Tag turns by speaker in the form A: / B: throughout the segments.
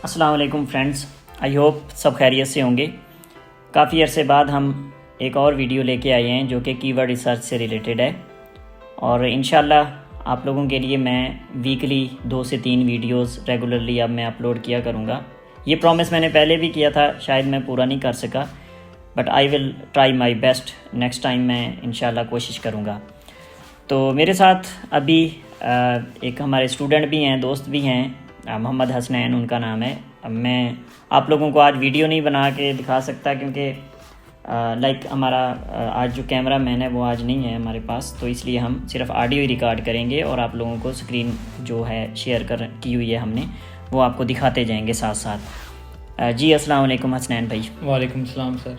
A: अस्सलाम वालेकुम friends, I hope सब खैरियत से होंगे। काफ़ी अरसे बाद हम एक और वीडियो लेके आए हैं जो कि कीवर्ड रिसर्च से रिलेटेड है और इंशाल्लाह आप लोगों के लिए मैं वीकली 2 से 3 वीडियोस रेगुलरली अब मैं अपलोड किया करूँगा। ये प्रॉमिस मैंने पहले भी किया था, शायद मैं पूरा नहीं कर सका, but I will try my best. Next time मैं इंशाल्लाह कोशिश करूँगा। तो मेरे साथ अभी एक हमारे स्टूडेंट भी हैं, दोस्त भी हैं, मोहम्मद हसनैन उनका नाम है। अब मैं आप लोगों को आज वीडियो नहीं बना के दिखा सकता क्योंकि लाइक हमारा आज जो कैमरा मैन है वो आज नहीं है हमारे पास, तो इसलिए हम सिर्फ ऑडियो ही रिकॉर्ड करेंगे और आप लोगों को स्क्रीन जो है शेयर की हुई है हमने, वो आपको दिखाते जाएंगे साथ साथ। जी अस्सलाम वालेकुम हसनैन भाई।
B: वालेकुम सलाम सर।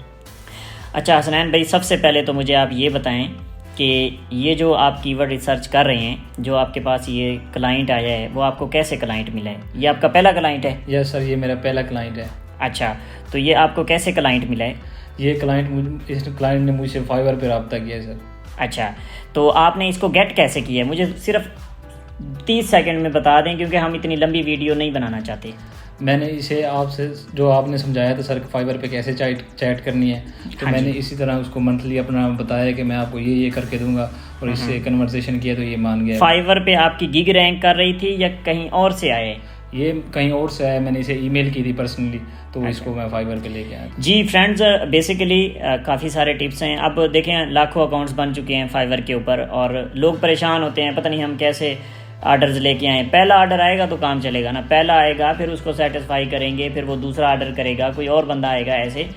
A: अच्छा हसनैन भाई, सबसे पहले तो मुझे आप ये बताएं कि ये जो आप कीवर्ड रिसर्च कर रहे हैं, जो आपके पास ये क्लाइंट आया है, वो आपको कैसे क्लाइंट मिला है? ये आपका पहला क्लाइंट है?
B: यस सर, ये मेरा पहला क्लाइंट है।
A: अच्छा, तो ये आपको कैसे क्लाइंट मिला है?
B: ये इस क्लाइंट ने मुझसे फाइवर पे रब्ता किया है सर।
A: अच्छा, तो आपने इसको गेट कैसे किया है? मुझे सिर्फ 30 सेकंड में बता दें क्योंकि हम इतनी लंबी वीडियो नहीं बनाना चाहते।
B: मैंने इसे आपसे जो आपने समझाया था सर फाइवर पे कैसे चैट करनी है, तो
A: हाँ
B: मैंने इसी तरह उसको मंथली अपना बताया कि मैं आपको ये करके दूंगा और इससे कन्वर्सेशन किया तो ये मान गया।
A: फाइवर पे आपकी गिग रैंक कर रही थी या कहीं और से आए?
B: ये कहीं और से आया, मैंने इसे ईमेल की थी पर्सनली, तो इसको मैं फाइवर पे लेके आया।
A: जी फ्रेंड्स, बेसिकली काफ़ी सारे टिप्स हैं। अब देखें लाखों अकाउंट्स बन चुके हैं फाइवर के ऊपर और लोग परेशान होते हैं, पता नहीं हम कैसे आर्डर्स लेके आए। पहला आर्डर आएगा तो काम चलेगा ना, पहला आएगा फिर उसको सेटिस्फाई करेंगे, फिर वो दूसरा आर्डर करेगा, कोई और बंदा आएगा, ऐसे।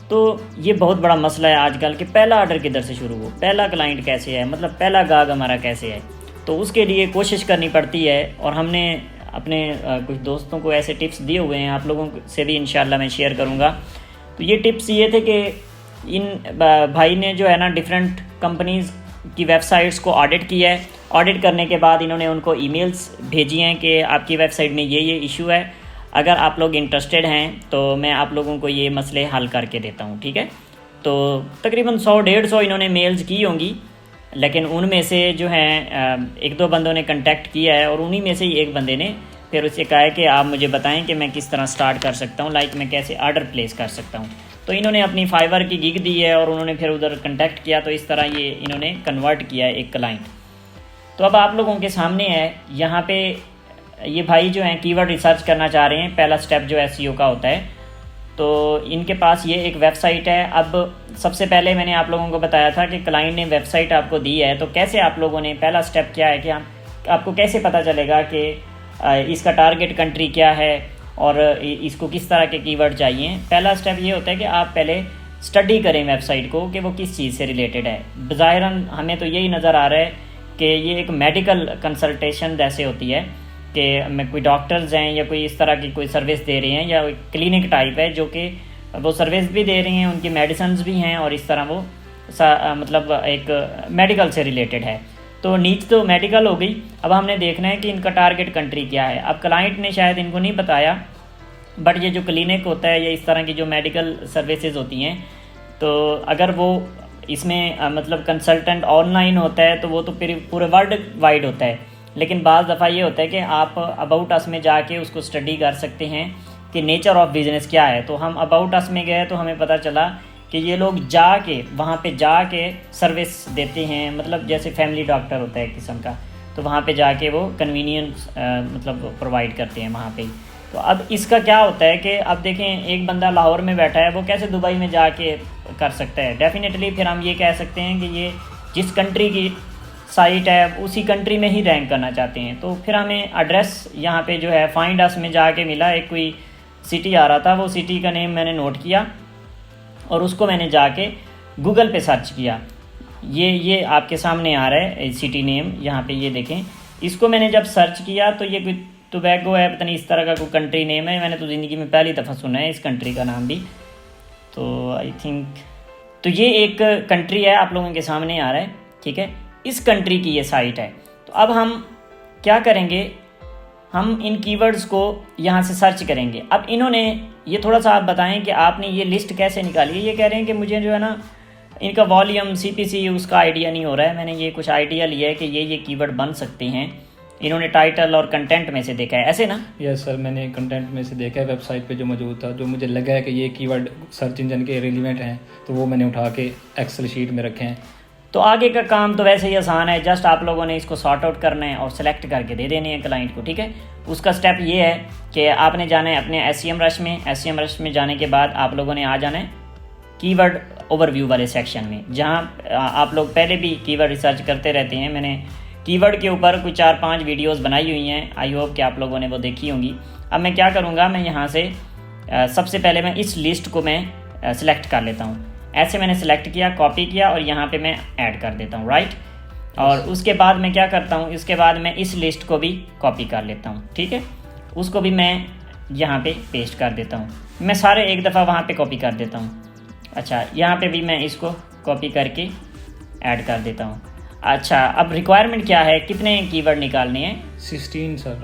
A: तो ये बहुत बड़ा मसला है आजकल कि पहला आर्डर किधर से शुरू हो, पहला क्लाइंट कैसे है, मतलब पहला गाहक हमारा कैसे है। तो उसके लिए कोशिश करनी पड़ती है और हमने अपने कुछ दोस्तों को ऐसे टिप्स दिए हुए हैं, आप लोगों से भी इंशाल्लाह मैं शेयर करूँगा। तो ये टिप्स ये थे कि इन भाई ने जो है ना डिफरेंट कंपनीज़ की वेबसाइट्स को ऑडिट किया है। ऑडिट करने के बाद इन्होंने उनको ईमेल्स भेजी हैं कि आपकी वेबसाइट में ये इशू है, अगर आप लोग इंटरेस्टेड हैं तो मैं आप लोगों को ये मसले हल करके देता हूँ, ठीक है। तो तकरीबन 100-150 इन्होंने मेल्स की होंगी, लेकिन उनमें से जो हैं 1-2 बंदों ने कांटेक्ट किया है और उन्हीं में से ही एक बंदे ने फिर उससे कहा है कि आप मुझे बताएं कि मैं किस तरह स्टार्ट कर सकता हूँ, लाइक मैं कैसे आर्डर प्लेस कर सकता हूँ। तो इन्होंने अपनी फाइवर की गिग दी है और उन्होंने फिर उधर कांटेक्ट किया, तो इस तरह ये इन्होंने कन्वर्ट किया है एक क्लाइंट। तो अब आप लोगों के सामने है, यहाँ पे ये भाई जो हैं कीवर्ड रिसर्च करना चाह रहे हैं, पहला स्टेप जो एसईओ का होता है। तो इनके पास ये एक वेबसाइट है। अब सबसे पहले मैंने आप लोगों को बताया था कि क्लाइंट ने वेबसाइट आपको दी है, तो कैसे आप लोगों ने, पहला स्टेप क्या है कि आपको कैसे पता चलेगा कि इसका टारगेट कंट्री क्या है और इसको किस तरह के कीवर्ड चाहिए। पहला स्टेप ये होता है कि आप पहले स्टडी करें वेबसाइट को कि वो किस चीज़ से रिलेटेड है। ज़ाहिरन हमें तो यही नज़र आ रहा है कि ये एक मेडिकल कंसल्टेशन जैसे होती है कि कोई डॉक्टर्स हैं या कोई इस तरह की कोई सर्विस दे रहे हैं, या क्लिनिक टाइप है जो कि वो सर्विस भी दे रही हैं, उनकी मेडिसिन्स भी हैं और इस तरह वो मतलब एक मेडिकल से रिलेटेड है। तो नीच तो मेडिकल हो गई। अब हमने देखना है कि इनका टारगेट कंट्री क्या है। अब क्लाइंट ने शायद इनको नहीं बताया, बट ये जो क्लिनिक होता है या इस तरह की जो मेडिकल सर्विसेज होती हैं, तो अगर वो इसमें मतलब कंसल्टेंट ऑनलाइन होता है तो वो तो पूरे वर्ल्ड वाइड होता है, लेकिन बाज़ दफ़ा ये होता है कि आप अबाउट अस में जाके उसको स्टडी कर सकते हैं कि नेचर ऑफ बिज़नेस क्या है। तो हम अबाउट अस में गए तो हमें पता चला कि ये लोग जाके वहाँ पे जाके सर्विस देते हैं, मतलब जैसे फैमिली डॉक्टर होता है एक किस्म का, तो वहाँ पे जाके वो कन्वीनियंस मतलब प्रोवाइड करते हैं वहाँ पे। तो अब इसका क्या होता है कि अब देखें, एक बंदा लाहौर में बैठा है, वो कैसे दुबई में जाके कर सकता है? डेफिनेटली फिर हम ये कह सकते हैं कि ये जिस कंट्री की साइट है उसी कंट्री में ही रैंक करना चाहते हैं। तो फिर हमें एड्रेस यहाँ पे जो है फाइंड अस में जाके मिला, एक कोई सिटी आ रहा था, वो सिटी का नेम मैंने नोट किया और उसको मैंने जाके गूगल पे सर्च किया। ये आपके सामने आ रहा है सिटी नेम, यहाँ पे ये देखें। इसको मैंने जब सर्च किया तो ये कोई टोबैगो है, पता नहीं इस तरह का कोई कंट्री नेम है, मैंने तो ज़िंदगी में पहली दफ़ा सुना है इस कंट्री का नाम भी। तो आई थिंक तो ये एक कंट्री है, आप लोगों के सामने आ रहा है, ठीक है। इस कंट्री की ये साइट है। तो अब हम क्या करेंगे, हम इन कीवर्ड्स को यहाँ से सर्च करेंगे। अब इन्होंने ये थोड़ा सा आप बताएं कि आपने ये लिस्ट कैसे निकाली है। ये कह रहे हैं कि मुझे जो है ना इनका वॉल्यूम CPC उसका आइडिया नहीं हो रहा है, मैंने ये कुछ आइडिया लिया है कि ये कीवर्ड बन सकते हैं। इन्होंने टाइटल और कंटेंट में से देखा है, ऐसे ना?
B: यस सर, मैंने कंटेंट में से देखा है, वेबसाइट पे जो मौजूद था, जो मुझे लगा है कि ये कीवर्ड सर्च इंजन के रिलेवेंट हैं, तो वो मैंने उठा के एक्सेल शीट में रखे हैं।
A: तो आगे का काम तो वैसे ही आसान है, जस्ट आप लोगों ने इसको सॉर्ट आउट करना है और सेलेक्ट करके दे देने हैं क्लाइंट को, ठीक है। उसका स्टेप ये है कि आपने जाना है अपने SEM रश में। SEM रश में जाने के बाद आप लोगों ने आ जाना है कीवर्ड ओवरव्यू वाले सेक्शन में, जहाँ आप लोग पहले भी कीवर्ड रिसर्च करते रहते हैं। मैंने कीवर्ड के ऊपर कुछ 4-5 वीडियोस बनाई हुई हैं, आई होप कि आप लोगों ने वो देखी होंगी। अब मैं क्या करूँगा, मैं यहाँ से सबसे पहले मैं इस लिस्ट को मैं सिलेक्ट कर लेता हूँ। ऐसे मैंने सेलेक्ट किया, कॉपी किया और यहाँ पे मैं ऐड कर देता हूँ, राइट। और उसके बाद मैं क्या करता हूँ, इसके बाद मैं इस लिस्ट को भी कॉपी कर लेता हूँ, ठीक है। उसको भी मैं यहाँ पे पेस्ट कर देता हूँ। मैं सारे एक दफ़ा वहाँ पे कॉपी कर देता हूँ। अच्छा, यहाँ पे भी मैं इसको कॉपी करके ऐड कर देता हूँ। अच्छा, अब रिक्वायरमेंट क्या है, कितने कीवर्ड निकालने हैं?
B: 16 सर,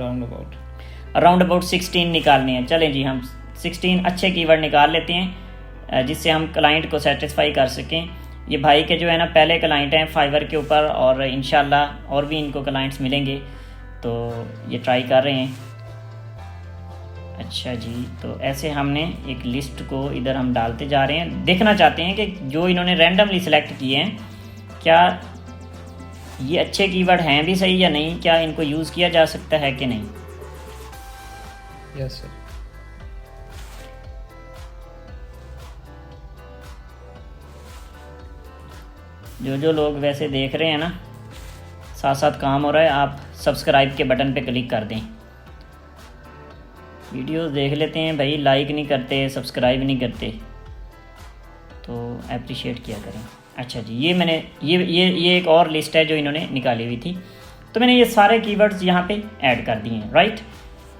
A: राउंड अबाउट 16 निकालने हैं। चलें जी, हम 16 अच्छे कीवर्ड निकाल लेते हैं जिससे हम क्लाइंट को सेटिस्फाई कर सकें। ये भाई के जो है ना पहले क्लाइंट हैं फाइवर के ऊपर, और इंशाल्लाह और भी इनको क्लाइंट्स मिलेंगे, तो ये ट्राई कर रहे हैं। अच्छा जी, तो ऐसे हमने एक लिस्ट को इधर हम डालते जा रहे हैं। देखना चाहते हैं कि जो इन्होंने रैंडमली सिलेक्ट किए हैं, क्या ये अच्छे कीवर्ड हैं भी सही या नहीं, क्या इनको यूज़ किया जा सकता है कि नहीं।
B: Yes sir.
A: जो लोग वैसे देख रहे हैं ना, साथ साथ काम हो रहा है, आप सब्सक्राइब के बटन पे क्लिक कर दें। वीडियोस देख लेते हैं भाई, लाइक नहीं करते, सब्सक्राइब नहीं करते, तो अप्रिशिएट किया करें। अच्छा जी, ये मैंने ये एक और लिस्ट है जो इन्होंने निकाली हुई थी, तो मैंने ये सारे कीवर्ड्स यहाँ पे ऐड कर दिए हैं, right.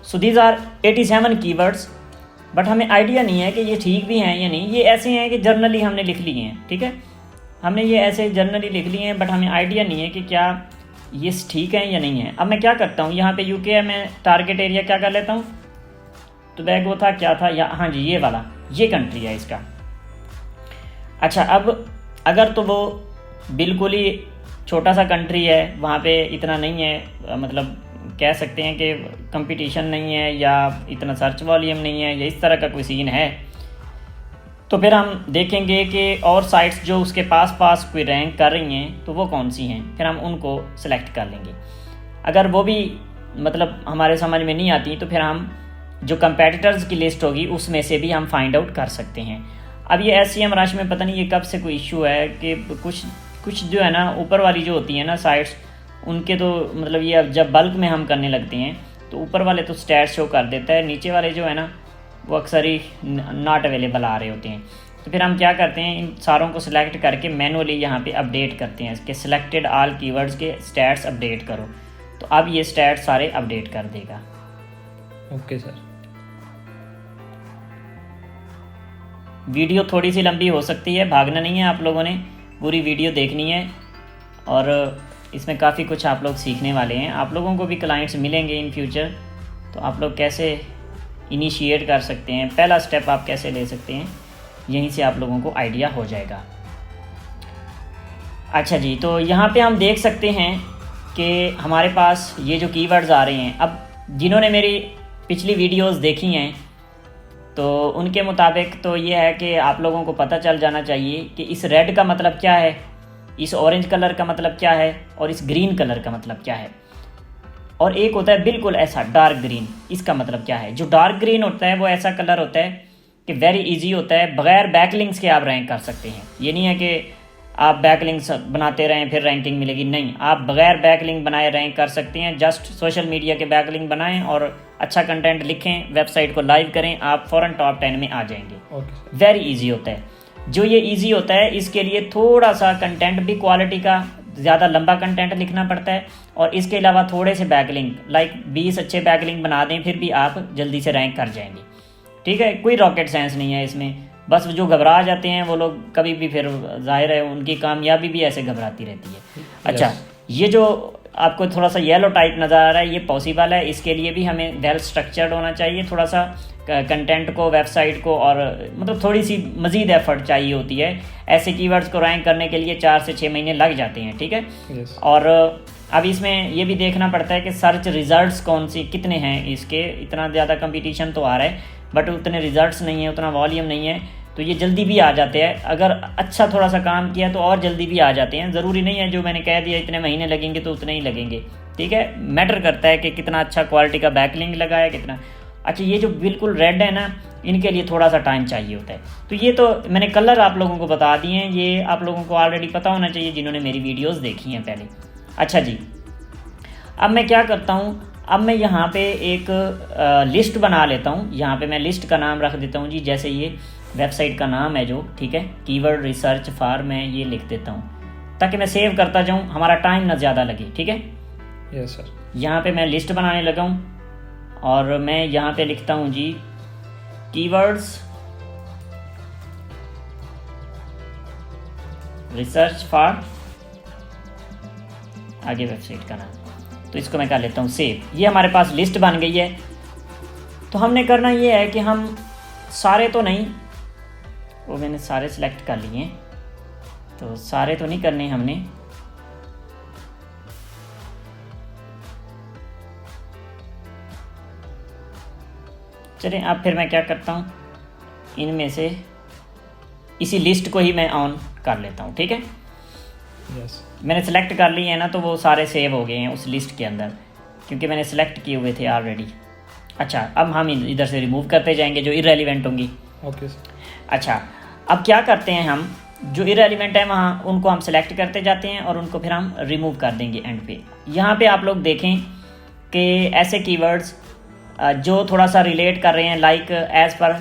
A: So these are 87 keywords, but हमें आइडिया नहीं है कि ये ठीक भी हैं या नहीं। ये ऐसे हैं कि जर्नली हमने लिख लिए हैं, ठीक है, हमने ये ऐसे जर्नली लिख लिए हैं, बट हमें आइडिया नहीं है कि क्या ये ठीक है या नहीं है। अब मैं क्या करता हूँ, यहाँ पे यूके है, मैं टारगेट एरिया क्या कर लेता हूँ, तो बैग था क्या था, या हाँ जी ये वाला, ये कंट्री है इसका। अच्छा, अब अगर तो वो बिल्कुल ही छोटा सा कंट्री है, वहाँ पे इतना नहीं है, मतलब कह सकते हैं कि कंपटीशन नहीं है या इतना सर्च वॉल्यूम नहीं है या इस तरह का कोई सीन है, तो फिर हम देखेंगे कि और साइट्स जो उसके पास कोई रैंक कर रही हैं तो वो कौन सी हैं, फिर हम उनको सेलेक्ट कर लेंगे। अगर वो भी मतलब हमारे समझ में नहीं आती, तो फिर हम जो कंपेटिटर्स की लिस्ट होगी उसमें से भी हम फाइंड आउट कर सकते हैं। अब ये SEM रश में पता नहीं ये कब से कोई इशू है कि कुछ जो है ना ऊपर वाली जो होती है ना साइट्स, उनके तो मतलब ये अब जब बल्क में हम करने लगते हैं तो ऊपर वाले तो स्टैट शो कर देता है, नीचे वाले जो है ना वो अक्सर ही नॉट अवेलेबल आ रहे होते हैं। तो फिर हम क्या करते हैं, इन सारों को सिलेक्ट करके मैनुअली यहाँ पे अपडेट करते हैं इसके सिलेक्टेड ऑल कीवर्ड्स के स्टैट्स अपडेट करो, तो अब ये स्टैट्स सारे अपडेट कर देगा।
B: Okay sir.
A: वीडियो थोड़ी सी लंबी हो सकती है, भागना नहीं है, आप लोगों ने पूरी वीडियो देखनी है और इसमें काफ़ी कुछ आप लोग सीखने वाले हैं। आप लोगों को भी क्लाइंट्स मिलेंगे इन फ्यूचर, तो आप लोग कैसे इनिशिएट कर सकते हैं, पहला स्टेप आप कैसे ले सकते हैं, यहीं से आप लोगों को आइडिया हो जाएगा। अच्छा जी, तो यहाँ पे हम देख सकते हैं कि हमारे पास ये जो कीवर्ड्स आ रहे हैं, अब जिन्होंने मेरी पिछली वीडियोस देखी हैं तो उनके मुताबिक तो ये है कि आप लोगों को पता चल जाना चाहिए कि इस रेड का मतलब क्या है, इस ऑरेंज कलर का मतलब क्या है और इस ग्रीन कलर का मतलब क्या है। और एक होता है बिल्कुल ऐसा डार्क ग्रीन, इसका मतलब क्या है। जो डार्क ग्रीन होता है वो ऐसा कलर होता है कि वेरी इजी होता है, बगैर बैकलिंक्स के आप रैंक कर सकते हैं। ये नहीं है कि आप बैकलिंक्स बनाते रहें फिर रैंकिंग मिलेगी, नहीं, आप बगैर बैकलिंक बनाए रैंक कर सकते हैं। जस्ट सोशल मीडिया के बैकलिंक बनाएं और अच्छा कंटेंट लिखें, वेबसाइट को लाइव करें, आप फ़ौरन टॉप 10 में आ जाएंगे। वेरी इजी होता है। जो ये इजी होता है इसके लिए थोड़ा सा कंटेंट भी क्वालिटी का, ज़्यादा लंबा कंटेंट लिखना पड़ता है, और इसके अलावा थोड़े से बैकलिंक, लाइक 20 अच्छे बैकलिंक बना दें फिर भी आप जल्दी से रैंक कर जाएंगे। ठीक है, कोई रॉकेट साइंस नहीं है इसमें। बस जो घबरा जाते हैं वो लोग कभी भी, फिर जाहिर है उनकी कामयाबी भी ऐसे घबराती रहती है। अच्छा, ये जो आपको थोड़ा सा येलो टाइप नज़र आ रहा है ये पॉसिबल है, इसके लिए भी हमें वेल स्ट्रक्चर्ड होना चाहिए, थोड़ा सा कंटेंट को, वेबसाइट को, और मतलब थोड़ी सी मज़ीद एफर्ट चाहिए होती है। ऐसे कीवर्ड्स को रैंक करने के लिए 4 से 6 महीने लग जाते हैं, ठीक है।
B: yes.
A: और अब इसमें ये भी देखना पड़ता है कि सर्च रिजल्ट्स कौन सी कितने हैं इसके, इतना ज़्यादा कंपटीशन तो आ रहा है बट उतने रिजल्ट्स नहीं है, उतना वॉल्यूम नहीं है, तो ये जल्दी भी आ जाते हैं। अगर अच्छा थोड़ा सा काम किया तो और जल्दी भी आ जाते हैं। ज़रूरी नहीं है जो मैंने कह दिया इतने महीने लगेंगे तो उतने ही लगेंगे, ठीक है। मैटर करता है कि कितना अच्छा क्वालिटी का बैकलिंक लगा है, कितना अच्छा। ये जो बिल्कुल रेड है ना, इनके लिए थोड़ा सा टाइम चाहिए होता है। तो ये तो मैंने कलर आप लोगों को बता दिए हैं, ये आप लोगों को ऑलरेडी पता होना चाहिए जिन्होंने मेरी वीडियोस देखी हैं पहले। अच्छा जी, अब मैं क्या करता हूँ, अब मैं यहाँ पे एक लिस्ट बना लेता हूँ। यहाँ पे मैं लिस्ट का नाम रख देता हूँ जी, जैसे ये वेबसाइट का नाम है जो, ठीक है, कीवर्ड रिसर्च फॉर, मैं ये लिख देता हूँ ताकि मैं सेव करता जाऊँ, हमारा टाइम ना ज़्यादा लगे, ठीक है।
B: Yes sir.
A: यहाँ पे मैं लिस्ट बनाने लगा हूँ और मैं यहाँ पे लिखता हूँ जी कीवर्ड्स रिसर्च फॉर, आगे वेबसाइट का नाम, तो इसको मैं कर लेता हूँ सेव। ये हमारे पास लिस्ट बन गई है। तो हमने करना ये है कि हम सारे तो नहीं, वो मैंने सारे सिलेक्ट कर लिए हैं, तो सारे तो नहीं करने हमने। चलिए अब फिर मैं क्या करता हूँ, इनमें से इसी लिस्ट को ही मैं ऑन कर लेता हूँ, ठीक है।
B: यस।
A: मैंने सेलेक्ट कर लिए हैं ना, तो वो सारे सेव हो गए हैं उस लिस्ट के अंदर, क्योंकि मैंने सेलेक्ट किए हुए थे ऑलरेडी। अच्छा, अब हम इधर से रिमूव करते जाएंगे जो इररेलेवेंट होंगी।
B: Okay sir.
A: अच्छा, अब क्या करते हैं हम, जो इररेलेवेंट है वहाँ उनको हम सेलेक्ट करते जाते हैं और उनको फिर हम रिमूव कर देंगे एंड पे। यहाँ पे आप लोग देखें कि ऐसे कीवर्ड्स जो थोड़ा सा रिलेट कर रहे हैं, like as per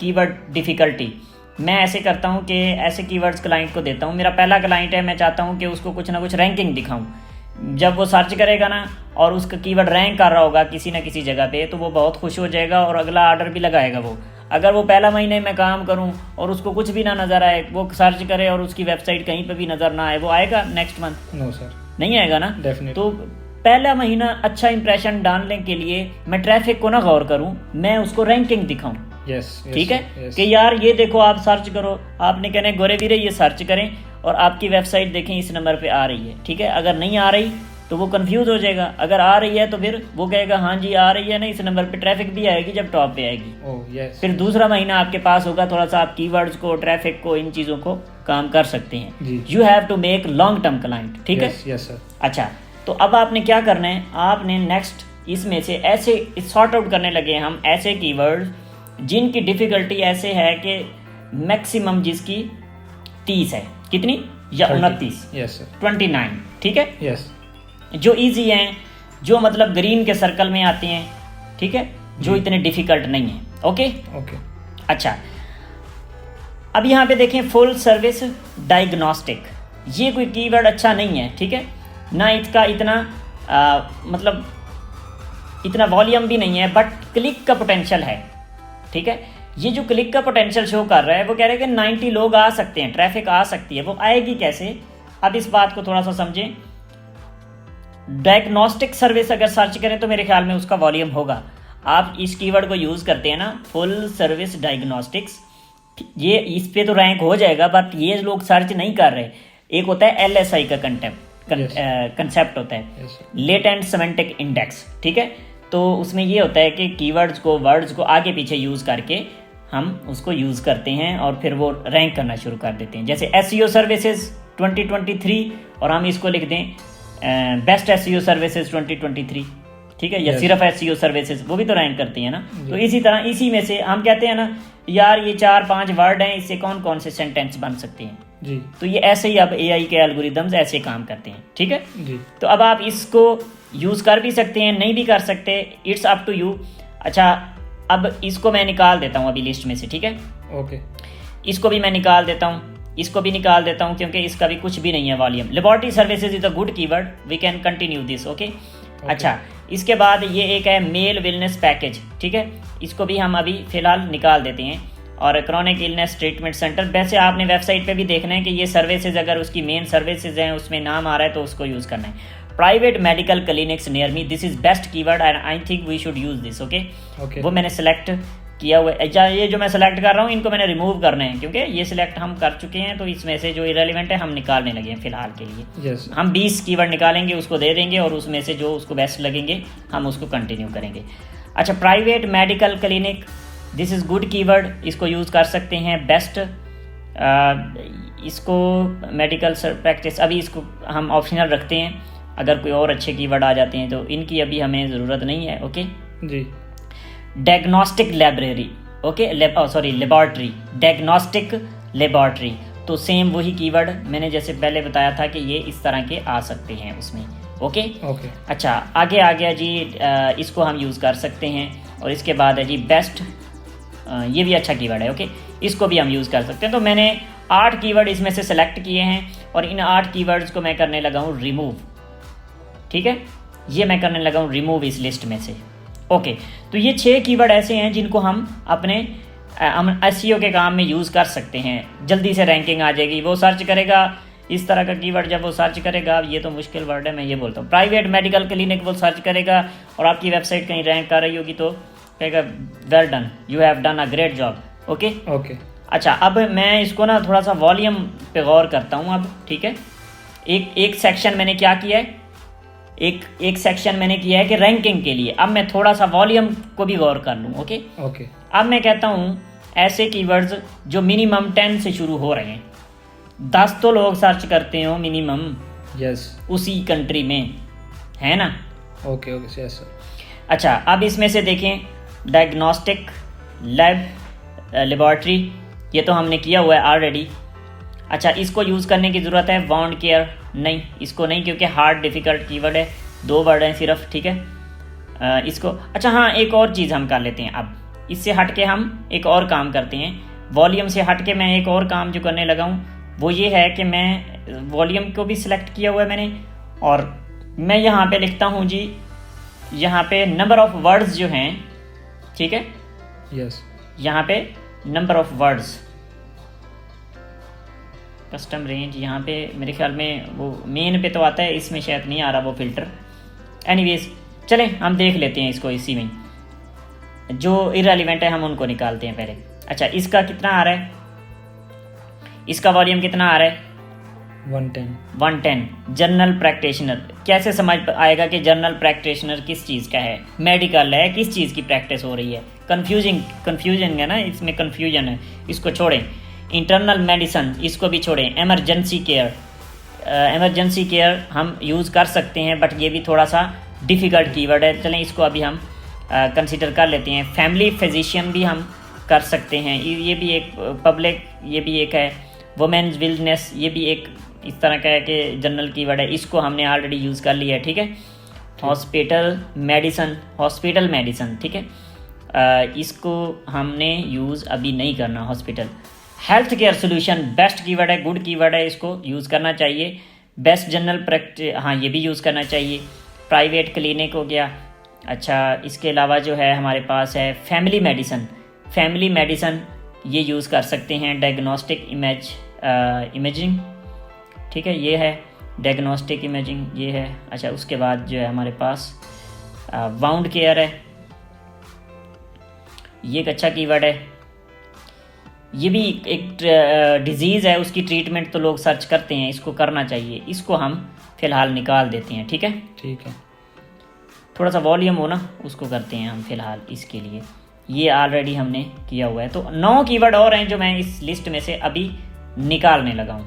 A: keyword difficulty, मैं ऐसे करता हूँ कि ऐसे कीवर्ड्स क्लाइंट को देता हूँ। मेरा पहला क्लाइंट है, मैं चाहता हूँ कि उसको कुछ ना कुछ रैंकिंग दिखाऊँ। जब वो सर्च करेगा ना और उसका कीवर्ड रैंक कर रहा होगा किसी ना किसी जगह पे, तो वो बहुत खुश हो जाएगा और अगला ऑर्डर भी लगाएगा वो। अगर वो पहला महीने में काम करूँ और उसको कुछ भी ना नज़र आए, वो सर्च करे और उसकी वेबसाइट कहीं पर भी नज़र ना आए, वो आएगा नेक्स्ट मंथ?
B: नो सर,
A: नहीं आएगा ना।
B: डेफिनेटली।
A: तो पहला महीना अच्छा इंप्रेशन डालने के लिए मैं ट्रैफिक को ना गौर करूँ, मैं उसको रैंकिंग दिखाऊँ।
B: यस,
A: ठीक है, कि यार ये देखो, आप सर्च करो, आपने कहने गोरे वीरे ये सर्च करें और आपकी वेबसाइट देखें इस नंबर पे आ रही है, ठीक है। अगर नहीं आ रही तो वो कंफ्यूज हो जाएगा, अगर आ रही है तो फिर वो कहेगा हाँ जी आ रही है ना, इस नंबर पे ट्रैफिक भी आएगी जब टॉप पे आएगी।
B: Oh yes.
A: फिर दूसरा महीना आपके पास होगा, थोड़ा सा आप कीवर्ड्स को, ट्रैफिक को, इन चीज़ों को काम कर सकते हैं। You have to make long term client, ठीक है।
B: Yes sir.
A: अच्छा, तो अब आपने क्या करना है, आपने नेक्स्ट इसमें से ऐसे सॉर्ट आउट करने लगे हैं हम ऐसे कीवर्ड जिनकी डिफ़िकल्टी ऐसे है कि मैक्सिमम जिसकी 30 है, कितनी, या 29,
B: यस सर,
A: 29, ठीक है।
B: यस।
A: जो इजी हैं, जो मतलब ग्रीन के सर्कल में आते हैं, ठीक है, जो इतने डिफ़िकल्ट नहीं है। Okay
B: okay.
A: अच्छा, अब यहाँ पे देखें फुल सर्विस डायग्नोस्टिक, ये कोई कीवर्ड अच्छा नहीं है, ठीक है ना, इसका इतना मतलब इतना वॉल्यूम भी नहीं है, बट क्लिक का पोटेंशियल है, ठीक है। ये जो क्लिक का पोटेंशियल शो कर रहा है, वो कह रहे हैं कि 90 लोग आ सकते हैं, ट्रैफिक आ सकती है, वो आएगी कैसे? अब इस बात को थोड़ा सा समझें। डायग्नोस्टिक सर्विस अगर सर्च करें तो मेरे ख्याल में उसका वॉल्यूम होगा। आप इस कीवर्ड को यूज़ करते हैं ना, फुल सर्विस डायग्नोस्टिक्स, ये इस पे तो रैंक हो जाएगा, बट ये लोग सर्च नहीं कर रहे। एक होता है LSI का कंसेप्ट होता है, लेटेंट सेमेंटिक इंडेक्स, ठीक है। तो उसमें ये होता है कि कीवर्ड्स को, वर्ड्स को आगे पीछे यूज़ करके हम उसको यूज़ करते हैं और फिर वो रैंक करना शुरू कर देते हैं। जैसे SEO सर्विसेज 2023 और हम इसको लिख दें बेस्ट SEO सर्विसेज 2023, ठीक है, या सिर्फ SEO सर्विसेज, वो भी तो रैंक करती है ना। तो इसी तरह इसी में से हम कहते हैं ना, यार ये 4-5 वर्ड हैं, इससे कौन कौन से सेंटेंस बन सकते हैं
B: जी।
A: तो ये ऐसे ही अब AI के एल्गोरिदम्स ऐसे काम करते हैं, ठीक है
B: जी।
A: तो अब आप इसको यूज़ कर भी सकते हैं, नहीं भी कर सकते, इट्स अप टू यू। अच्छा, अब इसको मैं निकाल देता हूँ अभी लिस्ट में से, ठीक है।
B: ओके।
A: इसको भी मैं निकाल देता हूँ, इसको भी निकाल देता हूँ, क्योंकि इसका भी कुछ भी नहीं है volume. Laboratory services is a good keyword, we can continue this, okay. अच्छा, इसके बाद ये एक है मेल वेलनेस पैकेज, ठीक है, इसको भी हम अभी फ़िलहाल निकाल देते हैं। और क्रॉनिक इलनेस ट्रीटमेंट सेंटर, वैसे आपने वेबसाइट पे भी देखना है कि ये सर्विसेज अगर उसकी मेन सर्विसेज हैं उसमें नाम आ रहा है तो उसको यूज़ करना है। Private medical clinics near me, this is best keyword and I think we should use this, okay. वो मैंने सेलेक्ट किया हुआ है। ये जो मैं सेलेक्ट कर रहा हूँ इनको मैंने रिमूव करने हैं, क्योंकि ये सिलेक्ट हम कर चुके हैं, तो इसमें से जो इरेलीवेंट है हम निकालने लगे हैं फ़िलहाल के लिए।
B: यस
A: हम 20 कीवर्ड निकालेंगे, उसको दे देंगे, और उसमें से जो उसको बेस्ट लगेंगे हम उसको कंटिन्यू करेंगे। अच्छा, private medical clinic, this is good keyword, इसको यूज़ कर सकते हैं। बेस्ट, इसको मेडिकल प्रैक्टिस, अभी इसको हम ऑप्शनल रखते हैं, अगर कोई और अच्छे कीवर्ड आ जाते हैं तो इनकी अभी हमें ज़रूरत नहीं है। Okay
B: ji.
A: Diagnostic library, okay, laboratory, diagnostic laboratory, तो सेम वही कीवर्ड मैंने जैसे पहले बताया था कि ये इस तरह के आ सकते हैं उसमें। ओके
B: ओके
A: अच्छा, आगे आ गया जी, इसको हम यूज़ कर सकते हैं। और इसके बाद है जी बेस्ट, ये भी अच्छा कीवर्ड है। ओके, इसको भी हम यूज़ कर सकते हैं। तो मैंने 8 कीवर्ड इसमें से सेलेक्ट किए हैं, और इन 8 कीवर्ड्स को मैं करने लगा हूँ रिमूव। ठीक है, ये मैं करने लगा हूँ रिमूव इस लिस्ट में से। ओके, तो ये 6 कीवर्ड ऐसे हैं जिनको हम अपने एसईओ के काम में यूज़ कर सकते हैं। जल्दी से रैंकिंग आ जाएगी, वो सर्च करेगा इस तरह का कीवर्ड, जब वो सर्च करेगा, ये तो मुश्किल वर्ड है, मैं ये बोलता हूँ, प्राइवेट मेडिकल क्लिनिक वो सर्च करेगा और आपकी वेबसाइट कहीं रैंक कर रही होगी तो कहेगा well done, you have done a great job. Okay
B: okay
A: अच्छा, अब मैं इसको ना थोड़ा सा वॉल्यूम पे गौर करता हूँ अब। ठीक है, एक सेक्शन मैंने क्या किया है, एक सेक्शन मैंने किया है कि रैंकिंग के लिए। अब मैं थोड़ा सा वॉल्यूम को भी गौर कर लूँ। ओके
B: ओके
A: अब मैं कहता हूँ ऐसे कीवर्ड्स जो मिनिमम 10 से शुरू हो रहे हैं, 10 तो लोग सर्च करते हो मिनिमम
B: यस
A: उसी कंट्री में, है ना।
B: Okay okay yes sir.
A: अच्छा, अब इसमें से देखें, डायग्नोस्टिक लेबॉर्ट्री, ये तो हमने किया हुआ है ऑलरेडी। अच्छा, इसको यूज़ करने की ज़रूरत है। वाउंड केयर नहीं, इसको नहीं, क्योंकि हार्ड डिफ़िकल्ट कीवर्ड है, 2 वर्ड हैं सिर्फ। ठीक है, इसको अच्छा हाँ, एक और चीज़ हम कर लेते हैं। अब इससे हट के हम एक और काम करते हैं, वॉल्यूम से हट के मैं एक और काम जो करने लगा हूँ वो ये है कि मैं वॉल्यूम को भी सिलेक्ट किया हुआ है मैंने, और मैं यहाँ पे लिखता हूँ जी, यहाँ पे नंबर ऑफ़ वर्ड्स जो हैं, ठीक है,
B: यस
A: यहाँ पे number of words, custom range, यहाँ पे मेरे ख्याल में वो मेन पे तो आता है, इसमें शायद नहीं आ रहा वो फ़िल्टर। एनीवेज चलें हम देख लेते हैं इसको, इसी में जो इररिलेवेंट है हम उनको निकालते हैं पहले। अच्छा, इसका कितना आ रहा है, इसका वॉल्यूम कितना आ रहा है, 110। जनरल प्रैक्टिशनर, कैसे समझ आएगा कि जनरल प्रैक्टिशनर किस चीज़ का है, मेडिकल है, किस चीज़ की प्रैक्टिस हो रही है। कन्फ्यूजन है ना, इसमें कन्फ्यूजन है, इसको छोड़ें। इंटरनल मेडिसन, इसको भी छोड़ें। एमरजेंसी केयर हम यूज़ कर सकते हैं, बट ये भी थोड़ा सा डिफ़िकल्ट कीवर्ड है, चलें इसको अभी हम कंसिडर कर लेते हैं। फैमिली फिजिशियन भी हम कर सकते हैं, ये भी एक पब्लिक, ये भी एक है। वुमेन्स वेलनेस, ये भी एक इस तरह का है कि जनरल कीवर्ड है, इसको हमने ऑलरेडी यूज़ कर लिया है। ठीक है, हॉस्पिटल मेडिसन, ठीक है, इसको हमने यूज़ अभी नहीं करना। Hospital health care solution, best keyword है, गुड कीवर्ड है, इसको यूज़ करना चाहिए। बेस्ट जनरल प्रैक्टिस, हाँ ये भी यूज़ करना चाहिए। प्राइवेट क्लिनिक हो गया। अच्छा, इसके अलावा जो है हमारे पास है फैमिली मेडिसन, ये यूज़ कर सकते हैं। डायग्नोस्टिक इमेजिंग, ठीक है, ये है डायग्नोस्टिक इमेजिंग, ये है। अच्छा, उसके बाद जो है हमारे पास वाउंड केयर है, ये एक अच्छा कीवर्ड है। ये भी एक डिजीज़ है, उसकी ट्रीटमेंट तो लोग सर्च करते हैं, इसको करना चाहिए, इसको हम फ़िलहाल निकाल देते हैं। ठीक है,
B: ठीक है,
A: थोड़ा सा वॉल्यूम हो ना, उसको करते हैं हम फ़िलहाल इसके लिए। ये ऑलरेडी हमने किया हुआ है। तो 9 कीवर्ड और हैं जो मैं इस लिस्ट में से अभी निकालने लगा हूँ,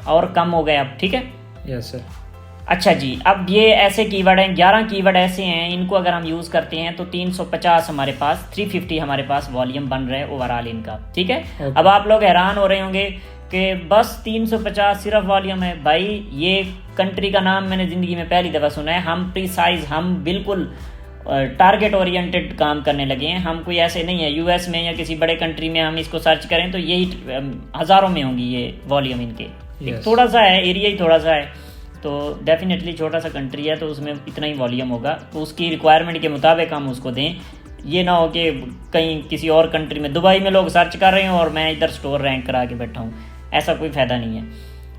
A: और कम हो गए अब। ठीक है,
B: यस सर।
A: अच्छा जी, अब ये ऐसे कीवर्ड हैं, 11 कीवर्ड ऐसे हैं, इनको अगर हम यूज़ करते हैं तो 350 हमारे पास, 350 हमारे पास वॉल्यूम बन रहा है ओवरऑल इनका। ठीक है, अब आप लोग हैरान हो रहे होंगे कि बस 350 सिर्फ वॉल्यूम है। भाई, ये कंट्री का नाम मैंने ज़िंदगी में पहली दफ़ा सुना है। हम प्रिसाइज, हम बिल्कुल टारगेट ओरिएंटेड काम करने लगे हैं। हम कोई ऐसे नहीं है यूएस में या किसी बड़े कंट्री में हम इसको सर्च करें तो यही हज़ारों में होंगी ये वॉल्यूम इनके।
B: Yes.
A: थोड़ा सा है, एरिया ही थोड़ा सा है, तो डेफिनेटली छोटा सा कंट्री है तो उसमें इतना ही वॉल्यूम होगा, तो उसकी रिक्वायरमेंट के मुताबिक हम उसको दें। ये ना हो कि कहीं किसी और कंट्री में, दुबई में लोग सर्च कर रहे हो और मैं इधर स्टोर रैंक करा के बैठा हूँ, ऐसा कोई फ़ायदा नहीं है।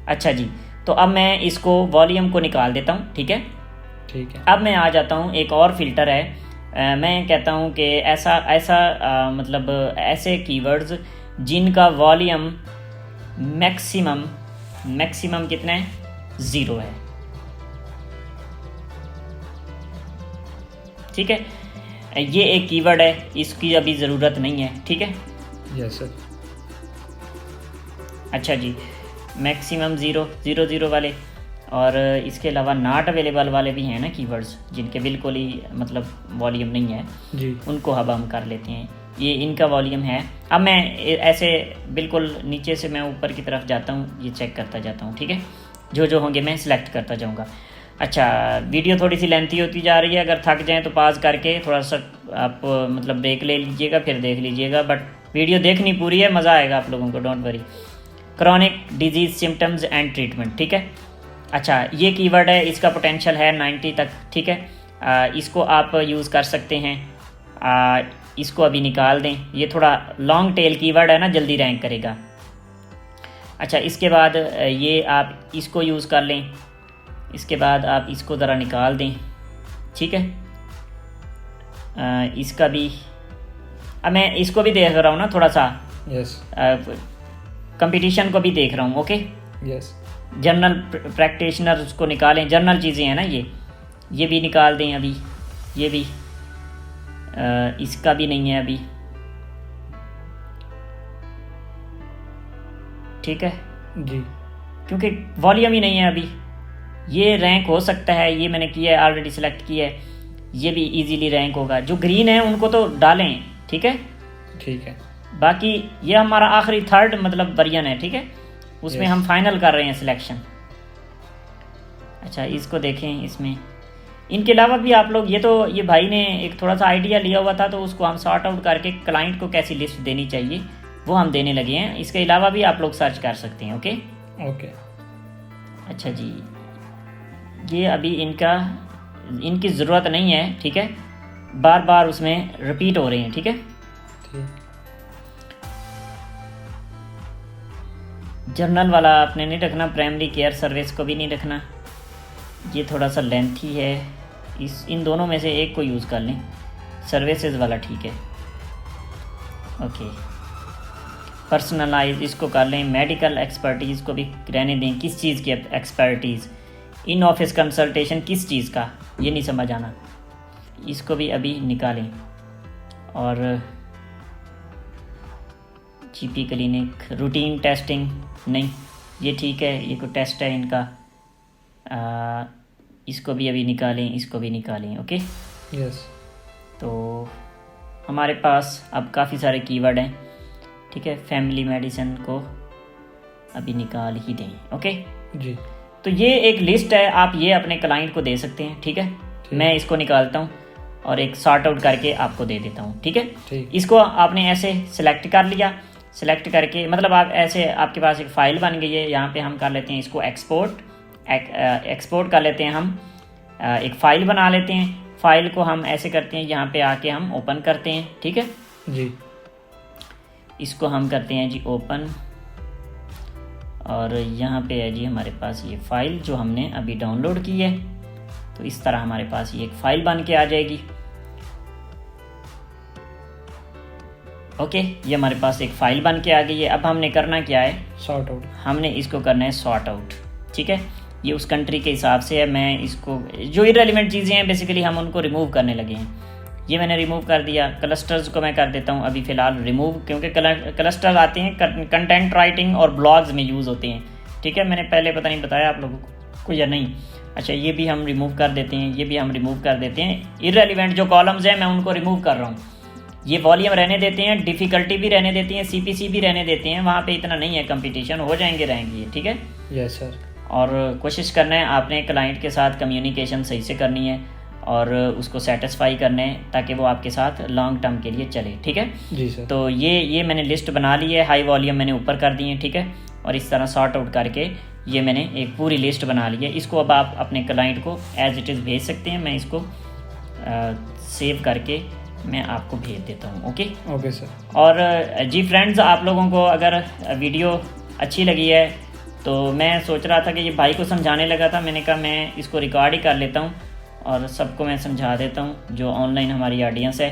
A: अच्छा जी, तो अब मैं इसको वॉल्यूम को निकाल देता हूँ। ठीक है,
B: ठीक है,
A: अब मैं आ जाता हूँ, एक और फ़िल्टर है मैं कहता हूँ कि ऐसा ऐसा मतलब ऐसे कीवर्ड्स जिनका वॉल्यूम मैक्सिमम कितना है, 0 है। ठीक है, ये एक कीवर्ड है, इसकी अभी ज़रूरत नहीं है। ठीक है,
B: यस सर।
A: अच्छा जी, मैक्सिमम 0 वाले, और इसके अलावा नॉट अवेलेबल वाले भी हैं ना कीवर्ड्स, जिनके बिल्कुल ही मतलब वॉल्यूम नहीं है
B: जी, उनको
A: अब हम कर लेते हैं। ये इनका वॉल्यूम है। अब मैं ऐसे बिल्कुल नीचे से मैं ऊपर की तरफ जाता हूँ, ये चेक करता जाता हूँ। ठीक है, जो होंगे मैं सिलेक्ट करता जाऊँगा। अच्छा, वीडियो थोड़ी सी लेंथी होती जा रही है, अगर थक जाएँ तो पास करके थोड़ा सा आप मतलब ब्रेक ले लीजिएगा, फिर देख लीजिएगा, बट वीडियो देखनी पूरी है, मज़ा आएगा आप लोगों को, don't worry. Chronic disease symptoms and treatment. ठीक है, अच्छा ये कीवर्ड है, इसका पोटेंशियल है 90 तक। ठीक है, इसको आप यूज़ कर सकते हैं। इसको अभी निकाल दें, ये थोड़ा लॉन्ग टेल कीवर्ड है ना, जल्दी रैंक करेगा। अच्छा, इसके बाद ये आप इसको यूज़ कर लें, इसके बाद आप इसको ज़रा निकाल दें। ठीक है, इसका भी अब मैं इसको भी देख रहा हूँ ना थोड़ा सा,
B: यस,
A: कंपटीशन को भी देख रहा हूँ। ओके,
B: यस,
A: जर्नल प्रैक्टिशनर उसको निकालें, जर्नल चीज़ें हैं ना, ये भी निकाल दें अभी, ये भी इसका भी नहीं है अभी। ठीक है
B: जी,
A: क्योंकि वॉल्यूम ही नहीं है अभी। ये रैंक हो सकता है, ये मैंने किया है, ऑलरेडी सेलेक्ट किया है, ये भी इजीली रैंक होगा। जो ग्रीन है उनको तो डालें। ठीक है,
B: ठीक है,
A: बाकी ये हमारा आखिरी थर्ड मतलब वर्जन है। ठीक है, उसमें हम फाइनल कर रहे हैं सिलेक्शन। अच्छा, इसको देखें, इसमें इनके अलावा भी आप लोग ये भाई ने एक थोड़ा सा आइडिया लिया हुआ था, तो उसको हम सॉर्ट आउट करके क्लाइंट को कैसी लिस्ट देनी चाहिए वो हम देने लगे हैं। इसके अलावा भी आप लोग सर्च कर सकते हैं। ओके
B: ओके,
A: अच्छा जी, ये अभी इनकी ज़रूरत नहीं है। ठीक है, बार बार उसमें रिपीट हो रहे हैं। ठीक है,
B: ठीक,
A: जर्नल वाला आपने नहीं रखना, प्राइमरी केयर सर्विस को भी नहीं रखना, ये थोड़ा सा लेंथी है। इन दोनों में से एक को यूज़ कर लें, सर्विसेज वाला। ठीक है, ओके, पर्सनलाइज इसको कर लें। मेडिकल एक्सपर्टीज़ को भी रहने दें, किस चीज़ की एक्सपर्टीज़, इन ऑफिस कंसल्टेशन किस चीज़ का, ये नहीं समझ आना, इसको भी अभी निकालें। और जीपी क्लिनिक, रूटीन टेस्टिंग नहीं, ये ठीक है, ये कोई टेस्ट है इनका, इसको भी अभी निकालें, इसको भी निकालें। ओके,
B: यस,
A: तो हमारे पास अब काफ़ी सारे कीवर्ड हैं। ठीक है, फैमिली मेडिसिन को अभी निकाल ही दें। ओके
B: जी,
A: तो ये एक लिस्ट है, आप ये अपने क्लाइंट को दे सकते हैं। ठीक है, मैं इसको निकालता हूँ और एक सॉर्ट आउट करके आपको दे देता हूँ। ठीक है,
B: ठीक,
A: इसको आपने ऐसे सिलेक्ट कर लिया, सिलेक्ट करके मतलब आप ऐसे, आपके पास एक फ़ाइल बन गई है। यहाँ पे हम कर लेते हैं इसको एक्सपोर्ट कर लेते हैं, हम एक फ़ाइल बना लेते हैं। फ़ाइल को हम ऐसे करते हैं, यहाँ पे आके हम ओपन करते हैं। ठीक है
B: जी,
A: इसको हम करते हैं जी ओपन, और यहाँ पे है जी हमारे पास ये फ़ाइल जो हमने अभी डाउनलोड की है। तो इस तरह हमारे पास ये एक फ़ाइल बन के आ जाएगी। ओके, ये हमारे पास एक फ़ाइल बन के आ गई है। अब हमने करना क्या है,
B: सॉर्ट आउट,
A: हमने इसको करना है सॉर्ट आउट। ठीक है, ये उस कंट्री के हिसाब से है। मैं इसको जो इररिलेवेंट चीज़ें हैं बेसिकली हम उनको रिमूव करने लगे हैं। ये मैंने रिमूव कर दिया। क्लस्टर्स को मैं कर देता हूँ अभी फ़िलहाल रिमूव, क्योंकि क्लस्टर आते हैं कंटेंट राइटिंग और ब्लॉग्स में यूज़ होते हैं। ठीक है, मैंने पहले पता नहीं बताया आप लोगों को या नहीं। अच्छा, ये भी हम रिमूव कर देते हैं, ये भी हम रिमूव कर देते हैं। इररिलेवेंट जो कॉलम्स हैं मैं उनको रिमूव कर रहा हूँ। ये वॉल्यूम रहने देते हैं, डिफ़िकल्टी भी रहने देती हैं, CPC भी रहने देते हैं। वहाँ पे इतना नहीं है कंपटीशन, हो जाएंगे रहेंगे। ठीक है,
B: यस सर,
A: और कोशिश करना है आपने क्लाइंट के साथ कम्युनिकेशन सही से करनी है और उसको सेटिस्फाई करना है ताकि वो आपके साथ लॉन्ग टर्म के लिए चले। ठीक है
B: जी सर,
A: तो ये मैंने लिस्ट बना ली है, हाई वॉल्यूम मैंने ऊपर कर दी है। ठीक है, और इस तरह सॉर्ट आउट करके ये मैंने एक पूरी लिस्ट बना ली है। इसको अब आप अपने क्लाइंट को एज इट इज़ भेज सकते हैं। मैं इसको सेव करके मैं आपको भेज देता हूँ। ओके
B: ओके सर,
A: और जी फ्रेंड्स, आप लोगों को अगर वीडियो अच्छी लगी है तो मैं सोच रहा था कि ये भाई को समझाने लगा था, मैंने कहा मैं इसको रिकॉर्ड ही कर लेता हूँ और सबको मैं समझा देता हूँ जो ऑनलाइन हमारी ऑडियंस है।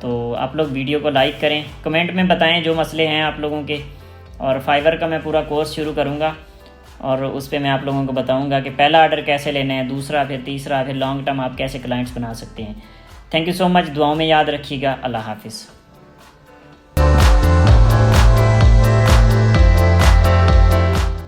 A: तो आप लोग वीडियो को लाइक करें, कमेंट में बताएं जो मसले हैं आप लोगों के, और फाइवर का मैं पूरा कोर्स शुरू करूँगा और उस पर मैं आप लोगों को बताऊँगा कि पहला ऑर्डर कैसे लेना है, दूसरा, फिर तीसरा, फिर लॉन्ग टर्म आप कैसे क्लाइंट्स बना सकते हैं। थैंक यू सो मच, दुआओं में याद रखिएगा। अल्लाह हाफिज़।